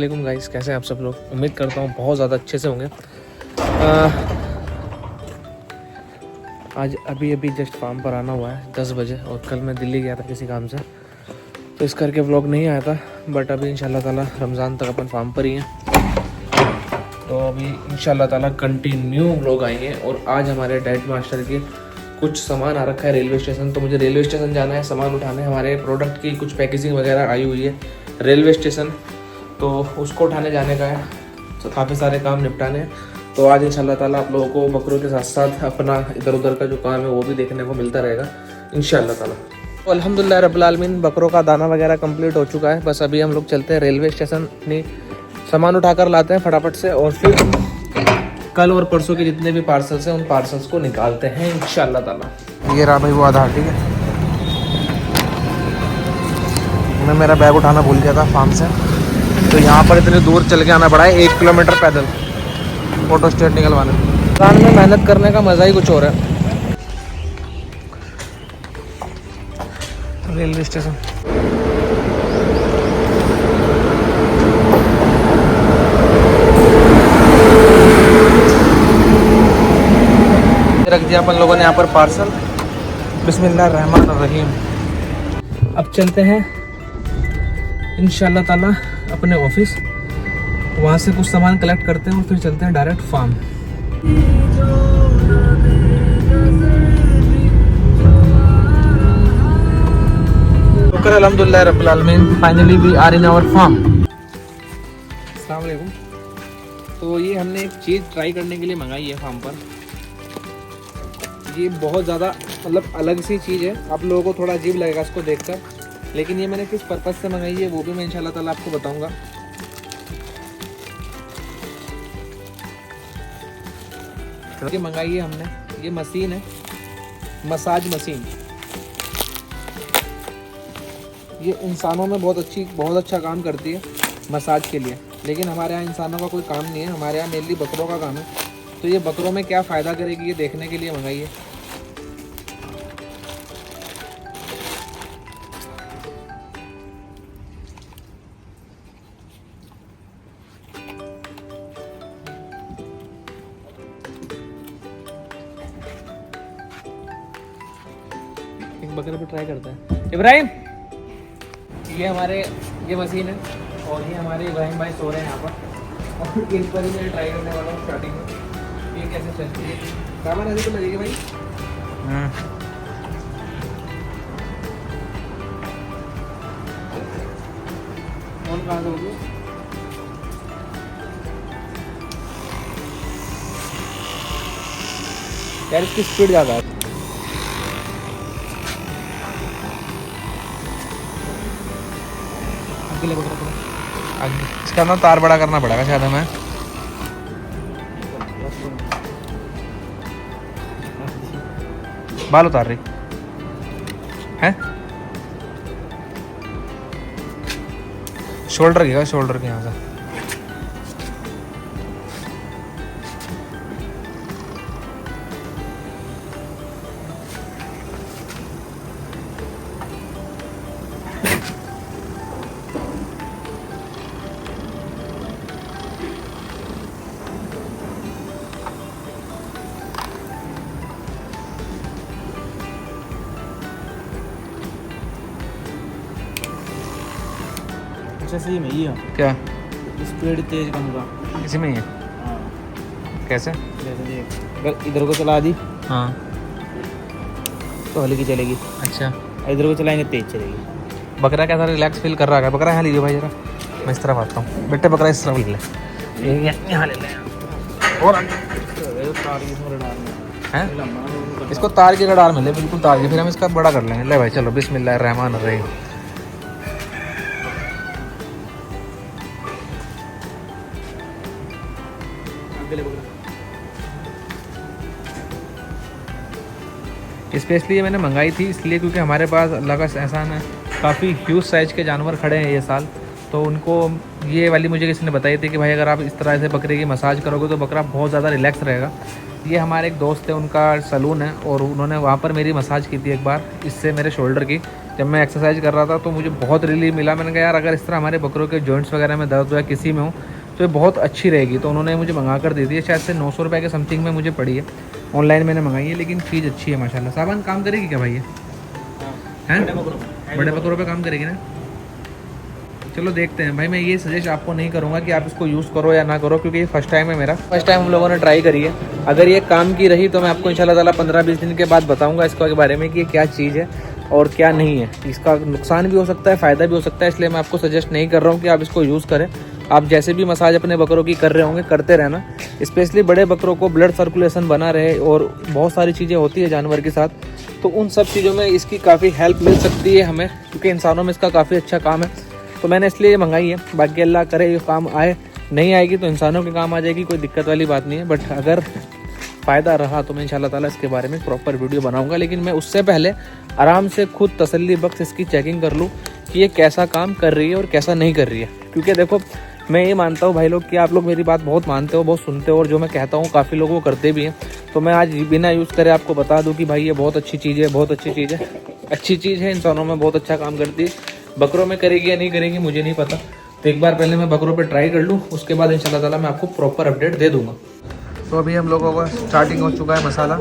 वालेकुम गाइस, कैसे हैं आप सब लोग। उम्मीद करता हूँ बहुत ज़्यादा अच्छे से होंगे। आज अभी जस्ट फार्म पर आना हुआ है 10 बजे, और कल मैं दिल्ली गया था किसी काम से, तो इस करके व्लॉग नहीं आया था। बट अभी इंशाल्लाह ताला रमज़ान तक अपन फार्म पर ही हैं, तो अभी इंशाल्लाह ताला कंटिन्यू व्लॉग आएंगे। और आज हमारे डाइट मास्टर के कुछ सामान आ रखा है रेलवे स्टेशन, तो मुझे रेलवे स्टेशन जाना है सामान उठाने। हमारे प्रोडक्ट की कुछ पैकेजिंग वगैरह आई हुई है रेलवे स्टेशन, तो उसको उठाने जाने का है। तो काफ़ी सारे काम निपटाने हैं, तो आज इंशाल्लाह ताला आप लोगों को बकरों के साथ साथ अपना इधर उधर का जो काम है वो भी देखने को मिलता रहेगा इंशाल्लाह ताला। तो अल्हम्दुलिल्लाह रब्बिल आलमीन बकरों का दाना वगैरह कंप्लीट हो चुका है। बस अभी हम लोग चलते हैं रेलवे स्टेशन, अपनी सामान उठाकर लाते हैं फटाफट से, और फिर कल और परसों के जितने भी पार्सल्स हैं उन पार्सल्स को निकालते हैं इंशाल्लाह ताला। ये रहा भाई वो आधार, ठीक है। मैं मेरा बैग उठाना भूल गया था फार्म से, तो यहाँ पर इतनी दूर चल के आना पड़ा है 1 किलोमीटर पैदल फोटो स्टेट निकलवाने। दुकान में मेहनत करने का मज़ा ही कुछ और है। रेलवे स्टेशन रख दिया अपन लोगों ने यहाँ पर पार्सल। बिस्मिल्लाहिर्रहमानिर्रहीम। अब चलते हैं इंशाल्लाह ताला अपने ऑफिस, वहाँ से कुछ सामान कलेक्ट करते हैं और फिर चलते हैं डायरेक्ट फार्म। शुक्र अल्हम्दुलिल्लाह रब्बिल आलमीन, finally we are in our farm. अस्सलाम वालेकुम। तो ये हमने एक चीज़ ट्राई करने के लिए मंगाई है फार्म पर। ये बहुत ज़्यादा मतलब अलग सी चीज़ है, आप लोगों को थोड़ा अजीब लगेगा इसको देखकर, लेकिन ये मैंने किस पर्पज़ से मंगाई है वो भी मैं इंशाल्लाह ताला आपको बताऊंगा। ये मंगाई है हमने, ये मशीन है, मसाज मशीन। ये इंसानों में बहुत अच्छा काम करती है मसाज के लिए, लेकिन हमारे यहाँ इंसानों का कोई काम नहीं है, हमारे यहाँ मेनली बकरों का काम है। तो ये बकरों में क्या फ़ायदा करेगी ये देखने के लिए मंगाई है। एक बकरे पे ट्राई करता है इब्राहिम। ये मशीन है, और ये हमारे इब्राहिम भाई सो रहे हैं यहाँ पर, और इन पर ही मैं ट्राई करने वाला हूँ स्टार्टिंग में ये कैसे चलती है। सामान ऐसे तो लगेगी भाई। कौन कहाँ से होगी यार, इसकी स्पीड ज़्यादा है। इसका ना तार बड़ा करना पड़ेगा शायद हमें। बाल उतार रही है, शोल्डर के यहाँ से। सही में ही है क्या स्पीड तेज कम का इसी में ही है? हाँ। कैसे? जैसे देख, अगर इधर को चला दी हाँ तो हल्की चलेगी। अच्छा, इधर को चलाएंगे तेज चलेगी। बकरा कैसा रिलैक्स फील कर रहा है? बकरा यहाँ लीजिए भाई जरा, मैं इस तरफ आता हूँ। बेटे बकरा इस तरफ ले ले, यहाँ ले ले। और हैं इसको तार की रडार मिले, बिल्कुल तार की, फिर हम इसका बड़ा कर लेंगे। ले भाई चलो, बिस्मिल्लाहिर्रहमानिर्रहीम। स्पेशली ये मैंने मंगाई थी इसलिए क्योंकि हमारे पास अल्लाह का एहसान है, काफ़ी ह्यूज साइज़ के जानवर खड़े हैं ये साल, तो उनको ये वाली मुझे किसी ने बताई थी कि भाई अगर आप इस तरह से बकरे की मसाज करोगे तो बकरा बहुत ज़्यादा रिलैक्स रहेगा। ये हमारे एक दोस्त है, उनका सलून है और उन्होंने वहाँ पर मेरी मसाज की थी एक बार, इससे मेरे शोल्डर की, जब मैं एक्सरसाइज कर रहा था तो मुझे बहुत रिलीफ मिला। मैंने कहा यार अगर इस तरह हमारे बकरों के जॉइंट्स वगैरह में दर्द हुआ किसी में हो तो ये बहुत अच्छी रहेगी। तो उन्होंने मुझे मंगा कर दी थी, शायद से 900 रुपये के समथिंग में मुझे पड़ी है, ऑनलाइन मैंने मंगाई है, लेकिन चीज़ अच्छी है माशाल्लाह। सामान काम करेगी क्या भाई ये? हैं बड़े बकरों पे काम करेगी ना? चलो देखते हैं भाई। मैं ये सजेस्ट आपको नहीं करूँगा कि आप इसको यूज़ करो या ना करो, क्योंकि ये फर्स्ट टाइम है मेरा, फर्स्ट टाइम हम लोगों ने ट्राई करी है। अगर ये काम की रही तो मैं आपको इंशाल्लाह ताला 15-20 दिन के बाद बताऊँगा इसके बारे में कि ये क्या चीज़ है और क्या नहीं है। इसका नुकसान भी हो सकता है, फ़ायदा भी हो सकता है, इसलिए मैं आपको सजेस्ट नहीं कर रहा हूँ कि आप इसको यूज़ करें। आप जैसे भी मसाज अपने बकरों की कर रहे होंगे करते रहना, स्पेशली बड़े बकरों को ब्लड सर्कुलेशन बना रहे और बहुत सारी चीज़ें होती है जानवर के साथ, तो उन सब चीज़ों में इसकी काफ़ी हेल्प मिल सकती है हमें, क्योंकि इंसानों में इसका काफ़ी अच्छा काम है। तो मैंने इसलिए मंगाई है। बाकी अल्लाह करे ये काम आए, नहीं आएगी तो इंसानों के काम आ जाएगी, कोई दिक्कत वाली बात नहीं है। बट अगर फ़ायदा रहा तो मैं इंशाल्लाह ताला इसके बारे में प्रॉपर वीडियो बनाऊंगा, लेकिन मैं उससे पहले आराम से खुद तसल्ली बख्श इसकी चेकिंग कर लूँ कि ये कैसा काम कर रही है और कैसा नहीं कर रही है। क्योंकि देखो मैं ये मानता हूँ भाई लोग कि आप लोग मेरी बात बहुत मानते हो, बहुत सुनते हो, और जो मैं कहता हूँ काफ़ी लोग वो करते भी हैं। तो मैं आज बिना यूज़ करे आपको बता दूँ कि भाई ये बहुत अच्छी चीज़ है, बहुत अच्छी चीज़ है, अच्छी चीज़ है, इंसानों में बहुत अच्छा काम करती है। बकरों में करेगी या नहीं करेगी मुझे नहीं पता, तो एक बार पहले मैं बकरों पे ट्राई कर लूँ, उसके बाद इंशाल्लाह ताला मैं आपको प्रॉपर अपडेट दे दूँगा। तो अभी हम लोगों का स्टार्टिंग हो चुका है मसाला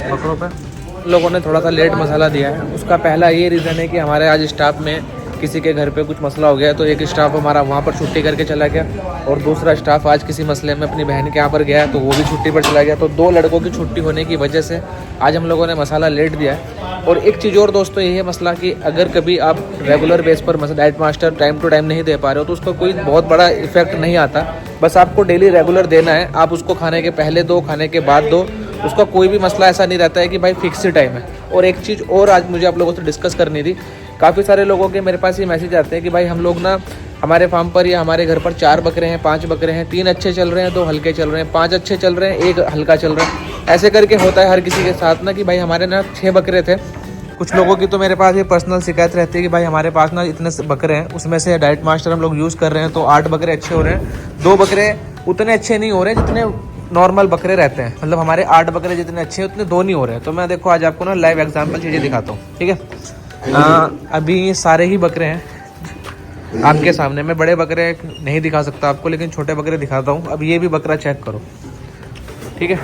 बकरों पे। लोगों ने थोड़ा सा लेट मसाला दिया है, उसका पहला ये रीज़न है कि हमारे आज स्टाफ में किसी के घर पे कुछ मसला हो गया, तो एक स्टाफ हमारा वहाँ पर छुट्टी करके चला गया और दूसरा स्टाफ आज किसी मसले में अपनी बहन के यहाँ पर गया तो वो भी छुट्टी पर चला गया। तो 2 लड़कों की छुट्टी होने की वजह से आज हम लोगों ने मसाला लेट दिया है। और एक चीज़ और दोस्तों ये है मसला कि अगर कभी आप रेगुलर बेस पर diet master time to time नहीं दे पा रहे हो तो उसका कोई बहुत बड़ा इफेक्ट नहीं आता। बस आपको डेली रेगुलर देना है, आप उसको खाने के पहले दो, खाने के बाद दो, उसका कोई भी मसला ऐसा नहीं रहता है कि भाई फिक्स टाइम है। और एक चीज़ और आज मुझे आप लोगों से डिस्कस करनी थी। काफ़ी सारे लोगों के मेरे पास ये मैसेज आते हैं कि भाई हम लोग ना हमारे फार्म पर या हमारे घर पर 4 बकरे हैं, 5 बकरे हैं, 3 अच्छे चल रहे हैं, 2 हल्के चल रहे हैं, 5 अच्छे चल रहे हैं, 1 हल्का चल रहा है। ऐसे करके होता है हर किसी के साथ ना कि भाई हमारे ना 6 बकरे थे। कुछ लोगों की तो मेरे पास ये पर्सनल शिकायत रहती है कि भाई हमारे पास ना इतने बकरे हैं, उसमें से डाइट मास्टर हम लोग यूज़ कर रहे हैं तो 8 बकरे अच्छे हो रहे हैं, 2 बकरे उतने अच्छे नहीं हो रहे जितने नॉर्मल बकरे रहते हैं। मतलब हमारे 8 बकरे जितने अच्छे हैं उतने 2 नहीं हो रहे हैं। तो मैं देखो आज आपको ना लाइव एग्जांपल चीज़ें दिखाता हूँ, ठीक है। अभी ये सारे ही बकरे हैं आपके सामने। मैं बड़े बकरे नहीं दिखा सकता आपको, लेकिन छोटे बकरे दिखाता हूँ। अब ये भी बकरा चेक करो, ठीक है।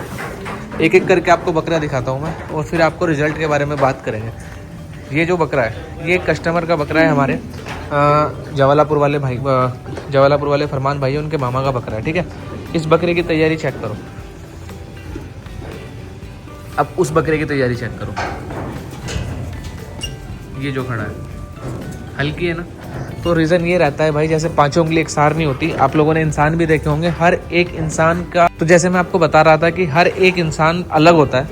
एक एक करके आपको बकरा दिखाता हूँ मैं और फिर आपको रिजल्ट के बारे में बात करेंगे। ये जो बकरा है ये कस्टमर का बकरा है, हमारे जवालापुर वाले भाई, जवालापुर वाले फरमान भाई, उनके मामा का बकरा है, ठीक है। इस बकरे की तैयारी चेक करो, अब उस बकरे की तैयारी चेक करो। ये जो खड़ा है हल्की है ना, तो रीज़न ये रहता है भाई जैसे 5 उंगली एक सार नहीं होती। आप लोगों ने इंसान भी देखे होंगे, हर एक इंसान का, तो जैसे मैं आपको बता रहा था कि हर एक इंसान अलग होता है,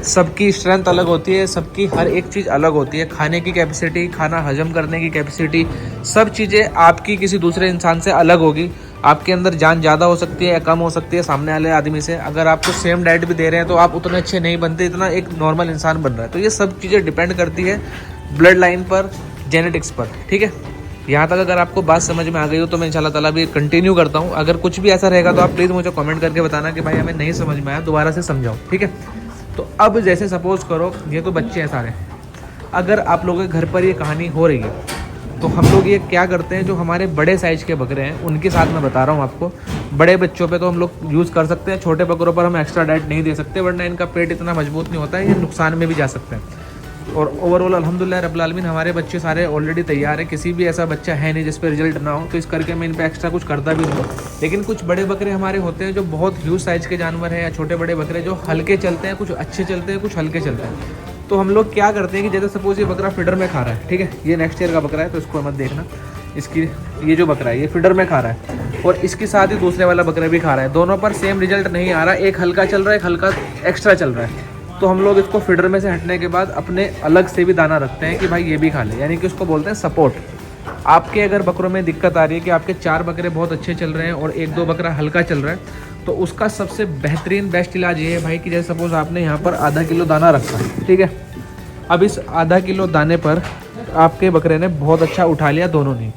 सबकी स्ट्रेंथ अलग होती है, सबकी हर एक चीज़ अलग होती है। खाने की कैपेसिटी, खाना हजम करने की कैपेसिटी, सब चीज़ें आपकी किसी दूसरे इंसान से अलग होगी। आपके अंदर जान ज़्यादा हो सकती है या कम हो सकती है सामने वाले आदमी से। अगर आपको सेम डाइट भी दे रहे हैं तो आप उतने अच्छे नहीं बनते इतना एक नॉर्मल इंसान बन रहा है। तो ये सब चीज़ें डिपेंड करती है ब्लड लाइन पर, जेनेटिक्स पर, ठीक है। यहाँ तक अगर आपको बात समझ में आ गई हो तो मैं इंशाल्लाह ताला भी कंटिन्यू करता हूँ। अगर कुछ भी ऐसा रहेगा तो आप प्लीज़ मुझे कमेंट करके बताना कि भाई हमें नहीं समझ में आया, दोबारा से समझाओ, ठीक है। तो अब जैसे सपोज करो ये तो बच्चे हैं सारे, अगर आप लोगों के घर पर ये कहानी हो रही है तो हम लोग ये क्या करते हैं, जो हमारे बड़े साइज़ के बकरे हैं उनके साथ मैं बता रहा हूँ आपको। बड़े बच्चों पे तो हम लोग यूज़ कर सकते हैं, छोटे बकरों पर हम एक्स्ट्रा डाइट नहीं दे सकते वरना इनका पेट इतना मजबूत नहीं होता है, ये नुकसान में भी जा सकते हैं। और ओवरऑल अल्हम्दुलिल्लाह रब्बिल आलमीन हमारे बच्चे सारे ऑलरेडी तैयार है, किसी भी ऐसा बच्चा है नहीं जिस पर रिजल्ट ना हो, तो इस करके मैं इन पर एक्स्ट्रा कुछ करता भी नहीं। लेकिन कुछ बड़े बकरे हमारे होते हैं जो बहुत ह्यूज साइज़ के जानवर हैं, या छोटे बड़े बकरे जो हल्के चलते हैं, कुछ अच्छे चलते हैं, कुछ हल्के चलते हैं। तो हम लोग क्या करते हैं कि जैसे सपोज ये बकरा फीडर में खा रहा है, ठीक है, ये नेक्स्ट ईयर का बकरा है तो इसको मत देखना। इसकी ये जो बकरा है ये फीडर में खा रहा है और इसके साथ ही दूसरे वाला बकरा भी खा रहा है, दोनों पर सेम रिजल्ट नहीं आ रहा, एक हल्का चल रहा है, एक हल्का एक्स्ट्रा चल रहा है। तो हम लोग इसको फीडर में से हटने के बाद अपने अलग से भी दाना रखते हैं कि भाई ये भी खा ले, यानी कि उसको बोलते हैं सपोर्ट। आपके अगर बकरों में दिक्कत आ रही है कि आपके 4 बकरे बहुत अच्छे चल रहे हैं और 1-2 बकरा हल्का चल रहा है, तो उसका सबसे बेहतरीन बेस्ट इलाज ये है भाई कि जैसे सपोज आपने यहाँ पर आधा किलो दाना रखा है, ठीक है। अब इस आधा किलो दाने पर आपके बकरे ने बहुत अच्छा उठा लिया दोनों ने,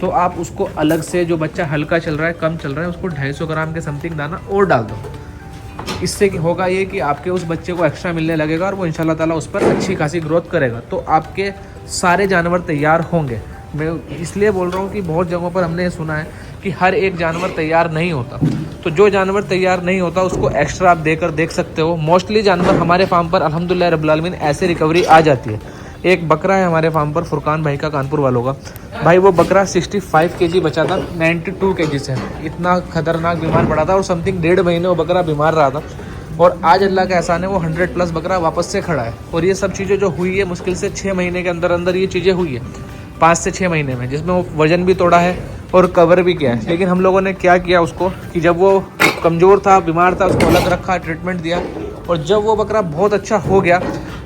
तो आप उसको अलग से, जो बच्चा हल्का चल रहा है, कम चल रहा है, उसको 250 ग्राम के समथिंग दाना और डाल दो। इससे होगा ये कि आपके उस बच्चे को एक्स्ट्रा मिलने लगेगा और वो इंशाल्लाह ताला उस पर अच्छी खासी ग्रोथ करेगा। तो आपके सारे जानवर तैयार होंगे। मैं इसलिए बोल रहा हूँ कि बहुत जगहों पर हमने ये सुना है कि हर एक जानवर तैयार नहीं होता। तो जो जानवर तैयार नहीं होता उसको एक्स्ट्रा आप देकर देख सकते हो। मोस्टली जानवर हमारे फार्म पर अल्हम्दुलिल्लाह रब्बिल आलमीन ऐसे रिकवरी आ जाती है। एक बकरा है हमारे फार्म पर, फुरकान भाई का, कानपुर वालों का। भाई वो बकरा 65 kg बचा था 92 kg से। इतना खतरनाक बीमार पड़ा था और समथिंग 1.5 महीने वो बकरा बीमार रहा था। और आज अल्लाह का एहसान है वो 100+ बकरा वापस से खड़ा है। और ये सब चीज़ें जो हुई है मुश्किल से 6 महीने के अंदर अंदर ये चीज़ें हुई है, 5 से 6 महीने में, जिसमें वो वज़न भी तोड़ा है और कवर भी किया है। लेकिन हम लोगों ने क्या किया उसको कि जब वो कमज़ोर था, बीमार था, उसको अलग रखा, ट्रीटमेंट दिया। और जब वो बकरा बहुत अच्छा हो गया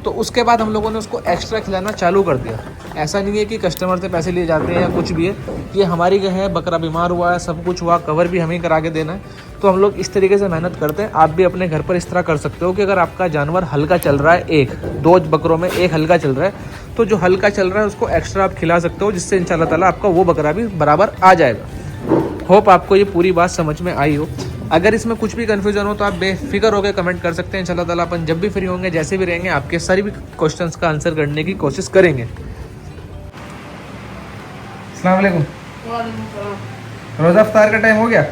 तो उसके बाद हम लोगों ने उसको एक्स्ट्रा खिलाना चालू कर दिया। ऐसा नहीं है कि कस्टमर से पैसे लिए जाते हैं या कुछ भी है, ये हमारी है। बकरा बीमार हुआ है, सब कुछ हुआ, कवर भी हमें करा के देना है। तो हम लोग इस तरीके से मेहनत करते हैं। आप भी अपने घर पर इस तरह कर सकते हो कि अगर आपका जानवर हल्का चल रहा है, 1-2 बकरों में एक हल्का चल रहा है, तो जो हल्का चल रहा है उसको एक्स्ट्रा आप खिला सकते हो, जिससे इंशाल्लाह ताला आपका वो बकरा भी बराबर आ जाएगा। होप आपको ये पूरी बात समझ में आई हो। अगर इसमें कुछ भी कन्फ्यूजन हो तो आप बेफिक्र होकर कमेंट कर सकते हैं। इंशाल्लाह ताला अपन जब भी फ्री होंगे, जैसे भी रहेंगे, आपके सारी भी क्वेश्चंस का आंसर करने की कोशिश करेंगे। अस्सलाम वालेकुम। रोज़ा इफ्तार का टाइम हो गया?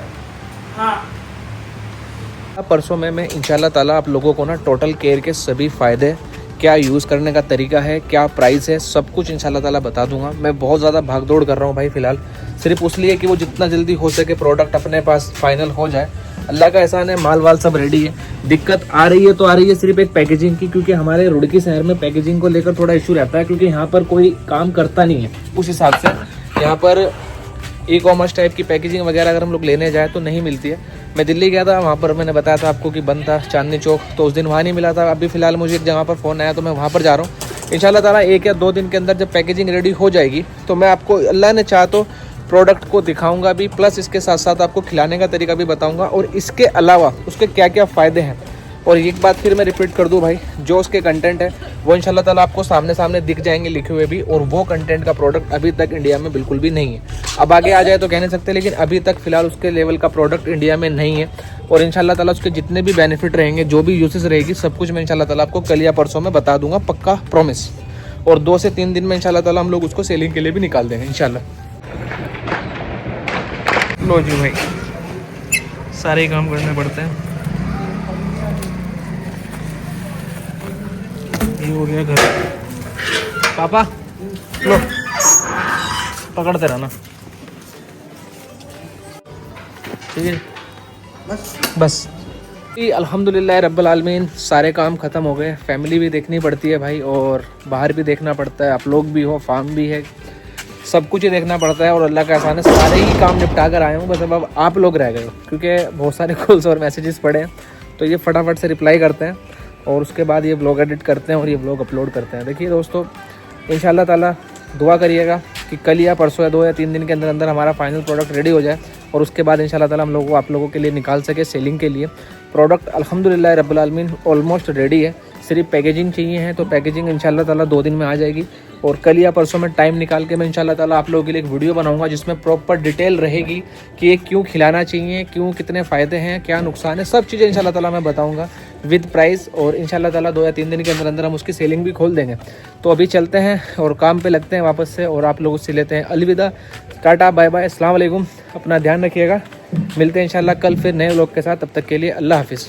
हाँ। परसों में मैं इंशाल्लाह ताला आप लोगों को ना टोटल केयर के सभी फ़ायदे, क्या यूज़ करने का तरीका है, क्या प्राइस है, सब कुछ इंशाल्लाह ताला बता दूंगा। मैं बहुत ज़्यादा भागदौड़ कर रहा हूँ भाई फ़िलहाल, सिर्फ इसलिए कि वो जितना जल्दी हो सके प्रोडक्ट अपने पास फाइनल हो जाए। अल्लाह का एहसान है, माल वाल सब रेडी है। दिक्कत आ रही है तो आ रही है सिर्फ एक पैकेजिंग की, क्योंकि हमारे रुड़की शहर में पैकेजिंग को लेकर थोड़ा इशू रहता है, क्योंकि यहाँ पर कोई काम करता नहीं है। उस हिसाब से यहाँ पर ई-कॉमर्स टाइप की पैकेजिंग वगैरह अगर हम लोग लेने जाए तो नहीं मिलती है। मैं दिल्ली गया था, वहाँ पर मैंने बताया था आपको कि बंद था चांदनी चौक, तो उस दिन वहाँ नहीं मिला था। अभी फ़िलहाल मुझे एक जगह पर फ़ोन आया तो मैं वहाँ पर जा रहा हूँ। इंशाल्लाह ताला 1 या 2 दिन के अंदर जब पैकेजिंग रेडी हो जाएगी तो मैं आपको, अल्लाह ने चाहा तो, प्रोडक्ट को दिखाऊंगा भी, प्लस इसके साथ साथ आपको खिलाने का तरीका भी बताऊंगा और इसके अलावा उसके क्या क्या फ़ायदे हैं। और एक बात फिर मैं रिपीट कर दूं भाई, जो उसके कंटेंट है वो इंशाल्लाह ताला आपको सामने सामने दिख जाएंगे लिखे हुए भी, और वो कंटेंट का प्रोडक्ट अभी तक इंडिया में बिल्कुल भी नहीं है। अब आगे आ जाए तो कह नहीं सकते, लेकिन अभी तक फ़िलहाल उसके लेवल का प्रोडक्ट इंडिया में नहीं है। और इंशाल्लाह ताला उसके जितने भी बेनिफिट रहेंगे, जो भी यूसेस रहेगी, सब कुछ मैं इंशाल्लाह ताला आपको कल या परसों में बता दूंगा, पक्का प्रॉमिस। और 2 से 3 दिन में इंशाल्लाह ताला हम लोग उसको सेलिंग के लिए भी निकाल देंगे इंशाल्लाह। लो जी भाई, सारे ही काम करने पड़ते हैं। ये हो गया घर। पापा लो, पकड़ते रहना, ठीक है? बस अल्हम्दुलिल्लाह रब्बिल आलमीन सारे काम ख़त्म हो गए। फैमिली भी देखनी पड़ती है भाई, और बाहर भी देखना पड़ता है, आप लोग भी हो, फार्म भी है, सब कुछ ही देखना पड़ता है। और अल्लाह का एहसान है, सारे ही काम निपटा कर आया हूँ। बस अब आप लोग रह गए हो, क्योंकि बहुत सारे कॉल्स और मैसेजेस पड़े हैं, तो ये फटाफट से रिप्लाई करते हैं और उसके बाद ये ब्लॉग एडिट करते हैं और ये ब्लॉग अपलोड करते हैं। देखिए दोस्तों, इंशाल्लाह ताला दुआ करिएगा कि कल या परसों या 2 या 3 दिन के अंदर अंदर हमारा फाइनल प्रोडक्ट रेडी हो जाए, और उसके बाद इंशाल्लाह ताला हम लोग आप लोगों के लिए निकाल सके सेलिंग के लिए। प्रोडक्ट अल्हम्दुलिल्लाह रब्बिल आलमीन ऑलमोस्ट रेडी है, सिर्फ पैकेजिंग चाहिए है, तो पैकेजिंग इंशाल्लाह ताला 2 दिन में आ जाएगी। और कल या परसों में टाइम निकाल के मैं इंशाल्लाह ताला आप लोगों के लिए एक वीडियो बनाऊंगा, जिसमें प्रॉपर डिटेल रहेगी कि ये क्यों खिलाना चाहिए, क्यों, कितने फ़ायदे हैं, क्या नुकसान है, सब चीज़ें इंशाल्लाह ताला मैं बताऊंगा विद प्राइस। और इंशाल्लाह ताला 2 या 3 दिन के अंदर अंदर हम उसकी सेलिंग भी खोल देंगे। तो अभी चलते हैं और काम पे लगते हैं वापस से, और आप लोगों से लेते हैं अलविदा, टाटा बाय बाय, अस्सलाम वालेकुम। अपना ध्यान रखिएगा, मिलते हैं इंशाल्लाह कल फिर नए व्लॉग के साथ। तब तक के लिए अल्लाह हाफिज़।